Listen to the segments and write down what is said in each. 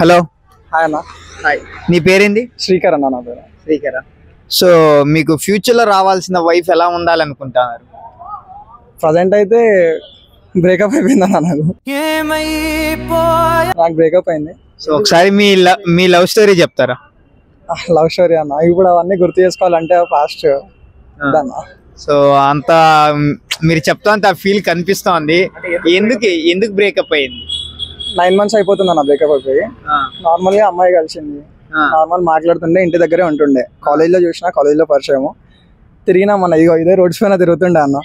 Hello hi అన్న. Hi, నీ పేరేంటి? శ్రీకర్ అన్న నా పేరు. శ్రీకరా. సో మీకు ఫ్యూచర్ లో రావాల్సిన వైఫ్ ఎలా ఉండాలనుకుంటున్నారు? ప్రజెంట్ అయితే బ్రేకప్ అయిపోయింది అన్న. నాకు బ్రేకప్ అయింది. సో ఒకసారి మీ లవ్ స్టోరీ చెప్తారా? లవ్ స్టోరీ అన్న. ఇప్పుడు అవన్నీ గుర్తు చేసుకోవాలంటే పాస్ట్ అన్న. సో అంతా మీరు చెప్తా అంత ఫీల్ కనిపిస్తోంది. ఎందుకు బ్రేకప్ అయింది? 9 months అయిపోతుంది అన్న బ్రేకప్ అయిపోయి. నార్మల్ గా అమ్మాయి కలిసింది, నార్మల్ మాట్లాడుతుండే, ఇంటి దగ్గరే ఉంటుండే. కాలేజ్ లో చూసినా, కాలేజ్ లో పరిచయము. తిరిగినా మన ఇదే రోడ్స్ పైన తిరుగుతుండే అన్న.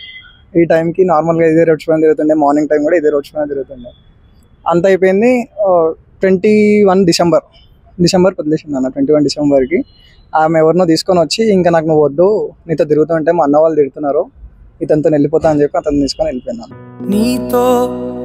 ఈ టైంకి నార్మల్గా ఇదే రోడ్స్ పైన తిరుగుతుండే, మార్నింగ్ టైం కూడా ఇదే రోడ్స్ పైన తిరుగుతుండే. అంత అయిపోయింది. 21 డిసెంబర్ వదిలేసింది అన్న. 21 డిసెంబర్కి ఆమె ఎవరినో తీసుకొని వచ్చి, ఇంకా నాకు నువ్వు వద్దు, నీతో తిరుగుతుంటే మా అన్న వాళ్ళు తిడుతున్నారు, ఇతనితో వెళ్ళిపోతా అని చెప్పి అతను తీసుకొని వెళ్ళిపోయినాను. నీతో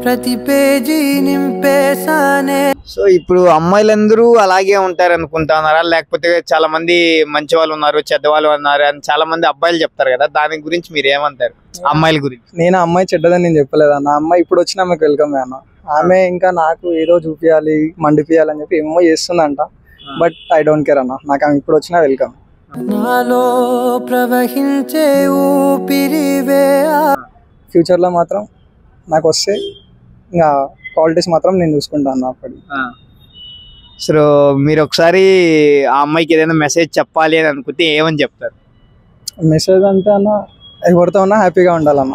ప్రతి పేజీ నింపేసానే. సో ఇప్పుడు అమ్మాయిలందరూ అలాగే ఉంటారు అనుకుంటున్నారా, లేకపోతే చాలా మంది మంచి వాళ్ళు ఉన్నారు, చెడ్డ వాళ్ళు ఉన్నారు అని చాలా మంది అబ్బాయిలు చెప్తారు కదా, దాని గురించి మీరు ఏమంటారు? అమ్మాయిల గురించి. నేను అమ్మాయి చెడ్డదని నేను చెప్పలేదు అన్న. అమ్మాయి ఇప్పుడు వచ్చిన ఆమెకు వెల్కమ్ అన్న. ఆమె ఇంకా నాకు ఏదో చూపియాలి, మండిపియాలి అని చెప్పి ఏమో చేస్తుందంట. బట్ ఐ డోంట్ కేర్ అన్న. నాకు ఆమె ఇప్పుడు వచ్చినా వెల్కమ్. నాలో ప్రవహించే ఊపిరివే. ఫ్యూచర్ లో మాత్రం నాకు వస్తే ఇంకా క్వాలిటీస్ మాత్రం నేను చూసుకుంటాను అప్పటి. సో మీరు ఒకసారి ఆ అమ్మాయికి ఏదైనా మెసేజ్ చెప్పాలి అని అనుకుంటే ఏమని చెప్తారు? మెసేజ్ అంటే అన్న, ఎవరితో ఉన్నా హ్యాపీగా ఉండాలన్న.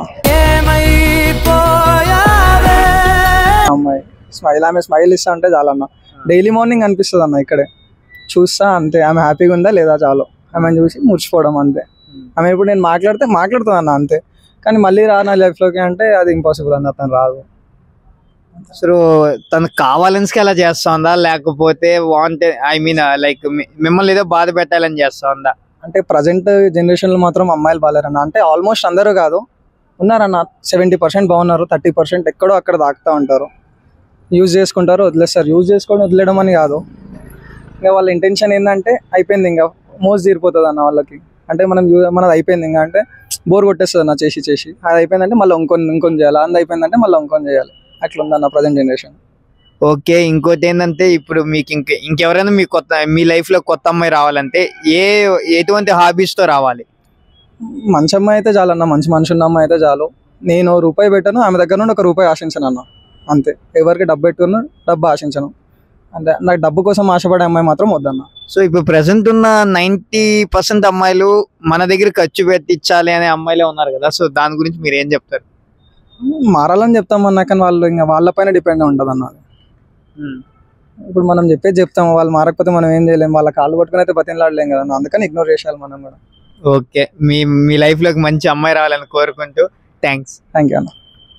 అమ్మాయి స్మైల్, ఆమె స్మైల్ ఇస్తా అంటే చాలన్న. డైలీ మార్నింగ్ అనిపిస్తుంది అన్న, ఇక్కడే చూస్తా అంతే. ఆమె హ్యాపీగా ఉందా లేదా చాలు. ఆమెను చూసి మురిచిపోవడం అంతే. ఆమె ఇప్పుడు నేను మాట్లాడుతుంది అన్న అంతే. కానీ మళ్ళీ రా నా లైఫ్లోకి అంటే అది ఇంపాసిబుల్ అన్న. తను రాదు. సో తను కావాలని అలా చేస్తుందా, లేకపోతే లైక్ మిమ్మల్ని ఏదో బాధ పెట్టాలని చేస్తుందా? అంటే ప్రజెంట్ జనరేషన్ లో మాత్రం అమ్మాయిలు బాగాలేరన్న. అంటే ఆల్మోస్ట్ అందరూ కాదు, ఉన్నారన్న. 70% బాగున్నారు, 30% ఎక్కడో అక్కడ దాకుతూ ఉంటారు. యూజ్ చేసుకుంటారు, వదిలేస్తారు. యూజ్ చేసుకొని వదిలేయడం అని కాదు, ఇంకా వాళ్ళ ఇంటెన్షన్ ఏంటంటే అయిపోయింది, ఇంకా మోస్ట్ తీరిపోతుంది అన్న వాళ్ళకి. అంటే మనది అయిపోయింది ఇంకా అంటే బోర్ కొట్టేస్తుంది అన్న. చేసి అది అయిపోయిందంటే మళ్ళీ ఇంకొని చేయాలి, అది అయిపోయిందంటే మళ్ళీ ఇంకొని చేయాలి. అట్లా ఉందన్న ప్రజెంట్ జనరేషన్. ఓకే, ఇంకోటి ఏంటంటే ఇప్పుడు మీకు ఇంకెవరైనా మీ లైఫ్ లో కొత్త అమ్మాయి రావాలంటే ఎటువంటి హాబీస్ తో రావాలి? మంచి అమ్మాయి అయితే చాలు అన్న. మంచి మనిషి ఉన్న అమ్మాయి అయితే చాలు. నేను రూపాయి పెట్టాను, ఆమె దగ్గర నుండి ₹1 ఆశించను అన్న. అంతే. ఎవరికి డబ్బు పెట్టుకున్నా డబ్బు ఆశించను అంటే. నాకు డబ్బు కోసం ఆశపడే అమ్మాయి మాత్రం వద్దన్న. సో ఇప్పుడు ప్రెసెంట్ ఉన్న 90% అమ్మాయిలు మన దగ్గర ఖర్చు పెట్టించాలి అనే అమ్మాయిలే ఉన్నారు కదా, సో దాని గురించి మీరు ఏం చెప్తారు? మారాలని చెప్తామన్నా, కానీ వాళ్ళు ఇంకా వాళ్ళపైన డిపెండ్ ఉంటుంది అన్న. ఇప్పుడు మనం చెప్తాము, వాళ్ళు మారకపోతే మనం ఏం చేయలేము. వాళ్ళ కాళ్ళు పట్టుకుని అయితే బతిలాడలేం కదా, అందుకని ఇగ్నోర్ చేసేయాలి మనం కూడా. ఓకే, మీ లైఫ్ లోకి మంచి అమ్మాయి రావాలని కోరుకుంటూ థ్యాంక్స్. థ్యాంక్ యూ అన్న.